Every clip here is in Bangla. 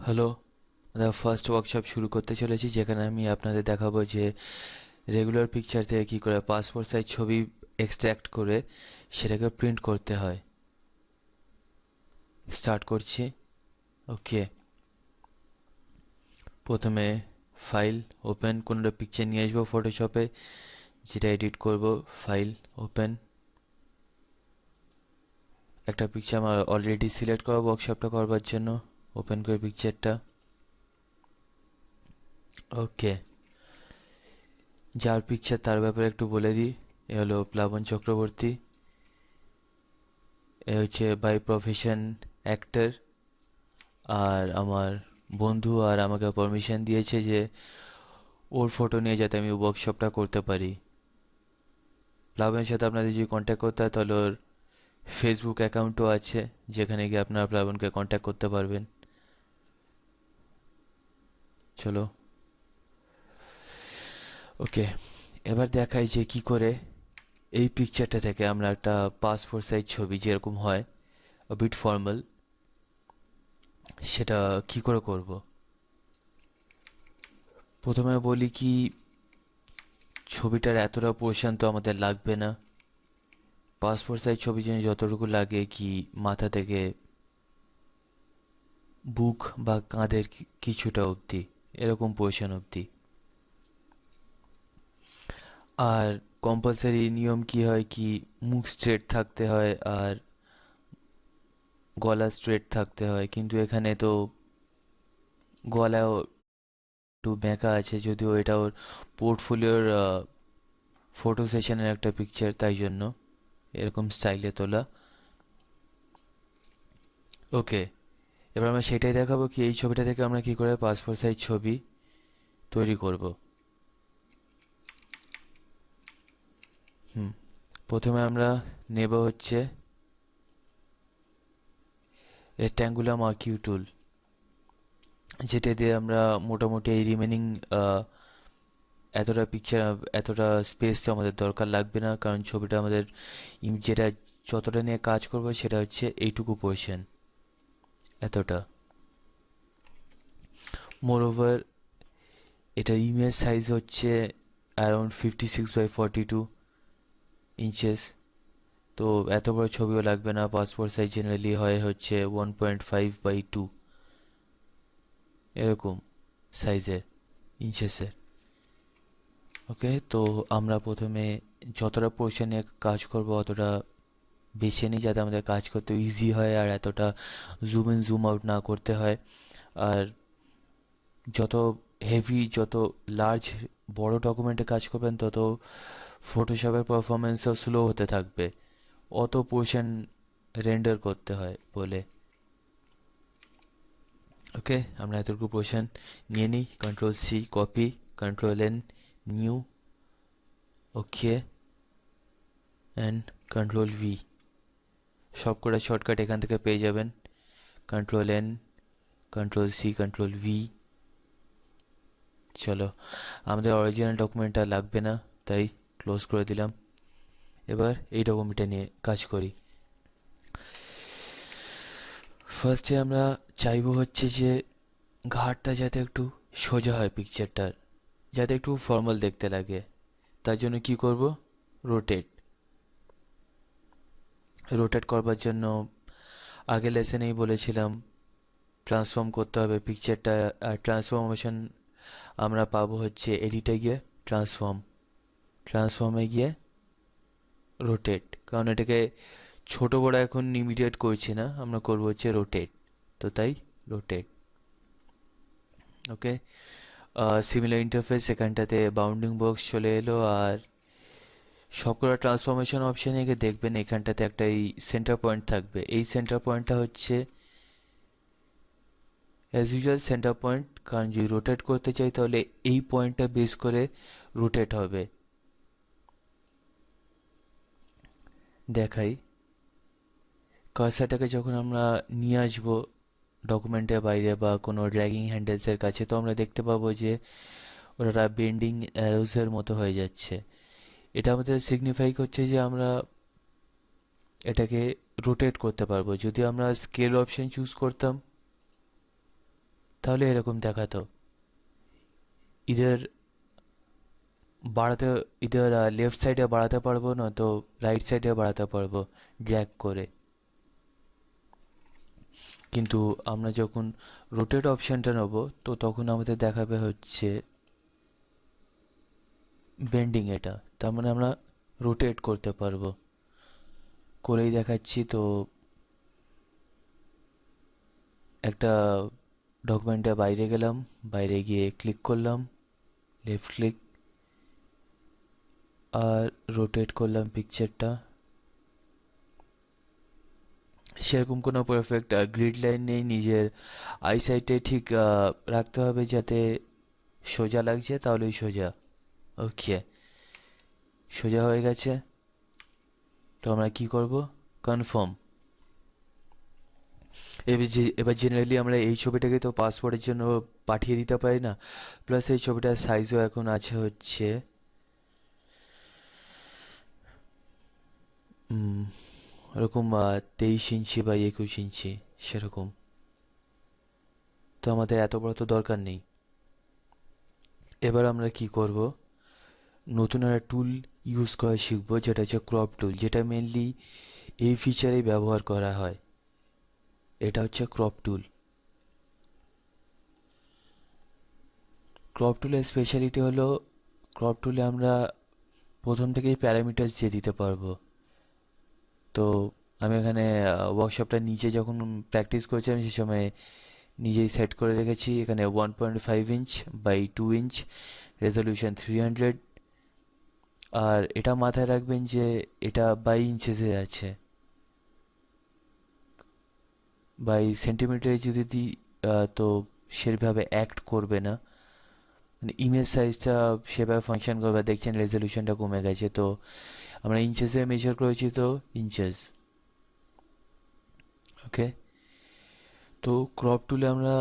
হ্যালো, আমরা ফার্স্ট ওয়ার্কশপ শুরু করতে চলেছি, যেখানে আমি আপনাদের দেখাবো যে রেগুলার পিকচার থেকে কী করে পাসপোর্ট সাইজ ছবি এক্সট্র্যাক্ট করে সেটাকে প্রিন্ট করতে হয়। স্টার্ট করছি। ওকে, প্রথমে ফাইল ওপেন, কোনো একটা পিকচার নিয়ে আসবো ফটোশপে, যেটা এডিট করব। ফাইল ওপেন, একটা পিকচার আমার অলরেডি সিলেক্ট করা ওয়ার্কশপটা করবার জন্য। ওপেন করে পিকচারটা। ওকে, যার পিকচার তার ব্যাপারে একটু বলে দিই। এ হলো প্লাবন চক্রবর্তী। এ হচ্ছে বাই প্রফেশন অ্যাক্টর, আর আমার বন্ধু আর আমাকে পারমিশন দিয়েছে যে ওর ফটো নিয়ে যাতে আমি ওয়ার্কশপটা করতে পারি। প্লাবনের সাথে আপনাদের যদি কন্ট্যাক্ট করতে হয় তাহলে ওর ফেসবুক অ্যাকাউন্টও আছে, যেখানে গিয়ে আপনারা প্লাবনকে কন্ট্যাক্ট করতে পারবেন। চলো, ওকে, এবার দেখাই যে কি করে এই পিকচারটা থেকে আমরা একটা পাসপোর্ট সাইজ ছবি যেরকম হয় বিট ফর্মাল, সেটা কি করে করব। প্রথমে বলি কি, ছবিটার এতটা পোর্শন তো আমাদের লাগবে না। পাসপোর্ট সাইজ ছবির জন্য যতটুকু লাগে কি, মাথা থেকে বুক বা কাঁধের কিছুটা অবধি, এরকম পোর্শন অবধি। আর কম্পালসারি নিয়ম কি হয় কি, মুখ স্ট্রেট থাকতে হয় আর গলা স্ট্রেট থাকতে হয়, কিন্তু এখানে তো গলাও একটু বেঁকা আছে, যদিও এটা ওর পোর্টফোলিওর ফটো সেশনের একটা পিকচার, তাই জন্য এরকম স্টাইলে তোলা। ওকে, এবার আমরা সেটাই দেখাবো কি এই ছবিটা থেকে আমরা কি করে পাসপোর্ট সাইজ ছবি তৈরি করব। হুম, প্রথমে আমরা নেব হচ্ছে রেক্ট্যাঙ্গুলার মার্কিউ টুল, যেটা দিয়ে আমরা মোটামুটি এই রিমেনিং এতটা পিকচার, এতটা স্পেস তো আমাদের দরকার লাগবে না, কারণ ছবিটা আমাদের যেটা যতটা নিয়ে কাজ করবো সেটা হচ্ছে এইটুকু পোর্শন, এতটা। মোর ওভার এটার ইমেজ সাইজ হচ্ছে অ্যারাউন্ড 56 বাই 42 ইঞ্চেস। তো এত বড় ছবিও লাগবে না, পাসপোর্ট সাইজ জেনারেলি হয় হচ্ছে 1.5/2, এরকম সাইজের, ইঞ্চেসের। ওকে, তো আমরা প্রথমে যতটা পোর্শন নিয়ে কাজ করব অতটা বেছে নিই, যাতে আমাদের কাজ করতে ইজি হয় আর এতটা জুম ইন জুম আউট না করতে হয়। আর যত হেভি, যত লার্জ, বড় ডকুমেন্টে কাজ করবেন তত ফটোশপের পারফরমেন্সও স্লো হতে থাকবে, অত পোর্শন রেন্ডার করতে হয় বলে। ওকে, আমরা এতটুকু পোর্শন নিয়ে নিই। Control C copy, control N new, okay, and control V। সবকটা শর্টকাট এখান থেকে পেয়ে যাবেন। Control N, control C, control V। চলো, আমাদের অরিজিনাল ডকুমেন্টটা লাগবে না, তাই ক্লোজ করে দিলাম। এবার এই ডকুমেন্টটা নিয়ে কাজ করি। ফার্স্টে আমরা চাইবো হচ্ছে যে ঘাটটা যাতে একটু সোজা হয় পিকচারটার, যাতে একটু ফর্মাল দেখতে লাগে। তার জন্য কি করব, রোটেট। রোটেট করবার জন্য আগের লেসনেই বলেছিলাম ট্রান্সফর্ম করতে হবে পিকচারটা। আর ট্রান্সফরমেশন আমরা পাবো হচ্ছে এডিটে গিয়ে ট্রান্সফর্ম, ট্রান্সফর্মে গিয়ে রোটেট, কারণ এটাকে ছোট বড় এখন ইমিডিয়েট করছি না, আমরা করবো হচ্ছে রোটেট, তো তাই রোটেট। ওকে, সিমিলার ইন্টারফেস, এখানটাতে বাউন্ডিং বক্স চলে এলো, আর সবকটা ট্রান্সফরমেশন অপশানে গিয়ে দেখবেন এখানটাতে একটা এই সেন্টার পয়েন্ট থাকবে। এই সেন্টার পয়েন্টটা হচ্ছে অ্যাজ ইউজুয়াল সেন্টার পয়েন্ট, কারণ যদি রোটেট করতে চাই তাহলে এই পয়েন্টটা বেস করে রোটেট হবে। দেখাই, কার্সারটাকে যখন আমরা নিয়ে আসবো ডকুমেন্টের বাইরে বা কোনো ড্র্যাগিং হ্যান্ডেলসের কাছে, তো আমরা দেখতে পাবো যে ওরা বেন্ডিং অ্যারোসের মতো হয়ে যাচ্ছে। এটা আমাদের সিগনিফাই করছে যে আমরা এটাকে রোটেট করতে পারবো। যদি আমরা স্কেল অপশন চুজ করতাম তাহলে এরকম দেখাতো। ইদার বাড়াতে ইদার লেফট সাইডে বাড়াতে পারবো না তো রাইট সাইডে বাড়াতে পারবো ড্র্যাগ করে। কিন্তু আমরা যখন রোটেট অপশনটা নেব তো তখন আমাদের দেখাবে হচ্ছে বেন্ডিং। এটা তার মানে আমরা রোটেট করতে পারবো। করেই দেখাচ্ছি তো। একটা ডকুমেন্টে বাইরে গেলাম, বাইরে গিয়ে ক্লিক করলাম, লেফট ক্লিক, আর রোটেট করলাম পিকচারটা। সেরকম কোনো পারফেক্ট গ্রিড লাইন নেই, নিজের আইসাইটে ঠিক রাখতে হবে যাতে সোজা লাগছে তাহলেই সোজা। ওকে, সোজা হয়ে গেছে। তো আমরা কি করব? কনফার্ম। এবার জেনারেলি আমরা এই ছবিটাকে তো পাসপোর্টের জন্য পাঠিয়ে দিতে পারি না, প্লাস এই ছবিটার সাইজও এখন আছে হচ্ছে ওরকম 23 ইঞ্চি বা 21 ইঞ্চি সেরকম। তো আমাদের এত বড় তো দরকার নেই। এবার আমরা কি করব? নতুন একটা টুল ইউজ করা শিখবো, যেটা হচ্ছে ক্রপ টুল, যেটা মেনলি এই ফিচারেই ব্যবহার করা হয়। এটা হচ্ছে ক্রপ টুল। ক্রপ টুলের স্পেশালিটি হলো, ক্রপ টুলে আমরা প্রথম থেকেই প্যারামিটার্স দিয়ে দিতে পারবো। তো আমি এখানে ওয়ার্কশপটা নিচে যখন প্র্যাকটিস করছিলাম সে সময় নিজেই সেট করে রেখেছি। এখানে 1.5 ইঞ্চ বাই 2 ইঞ্চ, রেজলিউশন 300। আর এটা মাথায় রাখবেন যে এটা বাই ইঞ্চেসে আছে, বাই সেন্টিমিটারে যদি দিই তো সেভাবে অ্যাক্ট করবে না, মানে ইমেজ সাইজটা সেভাবে ফাংশন করবে। দেখছেন রেজলিউশনটা কমে গেছে, তো আমরা ইঞ্চেসে মেজার করেছি, তো ইঞ্চেস। ওকে, তো ক্রপ টুলে আমরা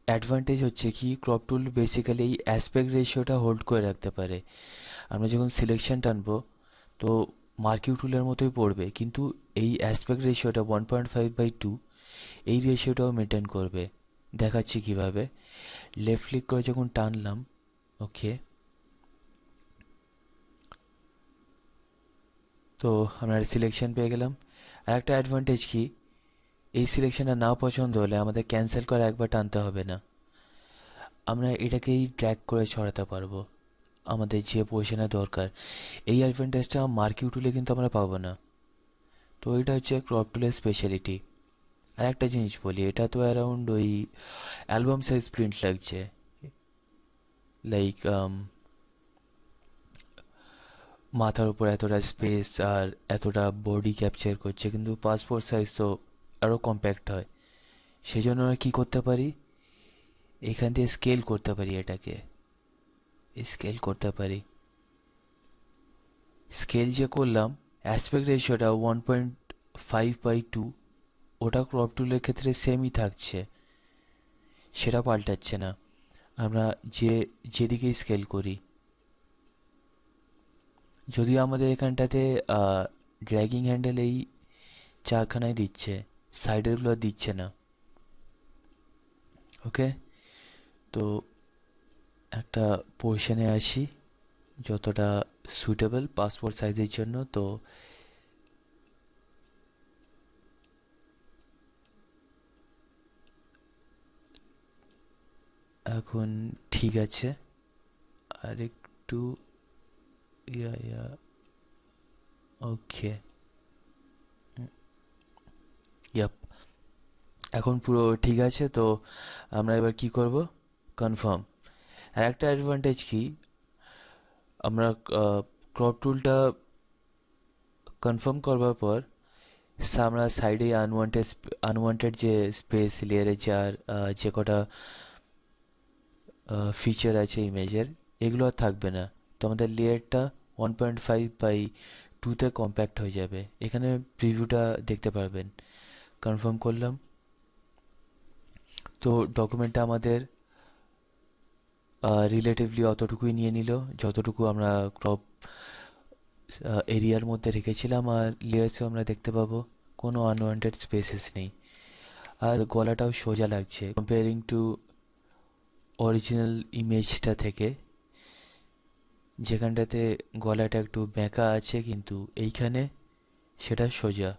অ্যাডভান্টেজ হচ্ছে কি, ক্রপ টুল বেসিক্যালি এই অ্যাসপেক্ট রেশিওটা হোল্ড করে রাখতে পারে। আমরা যখন সিলেকশন টানবো তো মার্কিউ টুলের মতোই পড়বে, কিন্তু এই অ্যাসপেক্ট রেশিওটা 1.5/2 এই রেশিওটাও মেনটেন করবে। দেখাচ্ছি কিভাবে। লেফট ক্লিক করে যখন টানলাম, ওকে, তো আমরা সিলেকশন পেয়ে গেলাম। আর একটা অ্যাডভান্টেজ কি, এই সিলেকশনটা না পছন্দ হলে আমাদের ক্যান্সেল করে একবার টানতে হবে না, আমরা এটাকেই ড্র্যাগ করে ছড়াতে পারবো আমাদের যে পজিশনে দরকার। এই অ্যাডভান্টেজটা মার্কিউ টুলে কিন্তু আমরা পাবো না। তো এটা হচ্ছে ক্রপ টুলের স্পেশালিটি। আর একটা জিনিস বলি, এটা তো অ্যারাউন্ড ওই অ্যালবাম সাইজ প্রিন্ট লাগছে, লাইক মাথার উপর এতটা স্পেস আর এতটা বডি ক্যাপচার করছে, কিন্তু পাসপোর্ট সাইজ তো আরও কম্প্যাক্ট হয়। সেই জন্য আমরা কী করতে পারি, এখান দিয়ে স্কেল করতে পারি, এটাকে স্কেল করতে পারি। স্কেল যে করলাম, অ্যাসপেক্ট রেশিওটা 1.5/2, ওটা ক্রপ টুলের ক্ষেত্রে সেমই থাকছে, সেটা পাল্টাচ্ছে না। আমরা যেদিকেই স্কেল করি, যদিও আমাদের এখানটাতে ড্র্যাগিং হ্যান্ডেল এই চারখানায় দিচ্ছে, সাইডেরগুলো দিচ্ছে না। ওকে, তো একটা পোর্শনে আসি যতটা সুটেবল পাসপোর্ট সাইজের জন্য। তো এখন ঠিক আছে, আর একটু ইয়া ইয়া ওকে, ইয়াপ, এখন পুরো ঠিক আছে। তো আমরা এবার কি করব? কনফার্ম। আর একটা অ্যাডভান্টেজ কি, আমরা ক্রপ টুলটা কনফার্ম করবার পর আমরা সাইডে আনওয়ান্টেড যে স্পেস লেয়ারের যে কটা ফিচার আছে ইমেজের, এগুলো আর থাকবে না। তো আমাদের লেয়ারটা 1.5/2-তে কম্প্যাক্ট হয়ে যাবে। এখানে প্রিভিউটা দেখতে পারবেন। কনফার্ম করলাম, তো ডকুমেন্টটা আমাদের রিলেটিভলি অতটুকুই নিয়ে নিল যতটুকু আমরা ক্রপ এরিয়ার মধ্যে রেখেছিলাম। আর লেয়ার্সে আমরা দেখতে পাবো কোনো আনওয়ান্টেড স্পেসেস নেই। আর গলাটাও সোজা লাগছে কম্পেয়ারিং টু অরিজিনাল ইমেজটা থেকে, যেখানটাতে গলাটা একটু বেঁকা আছে কিন্তু এইখানে সেটা সোজা।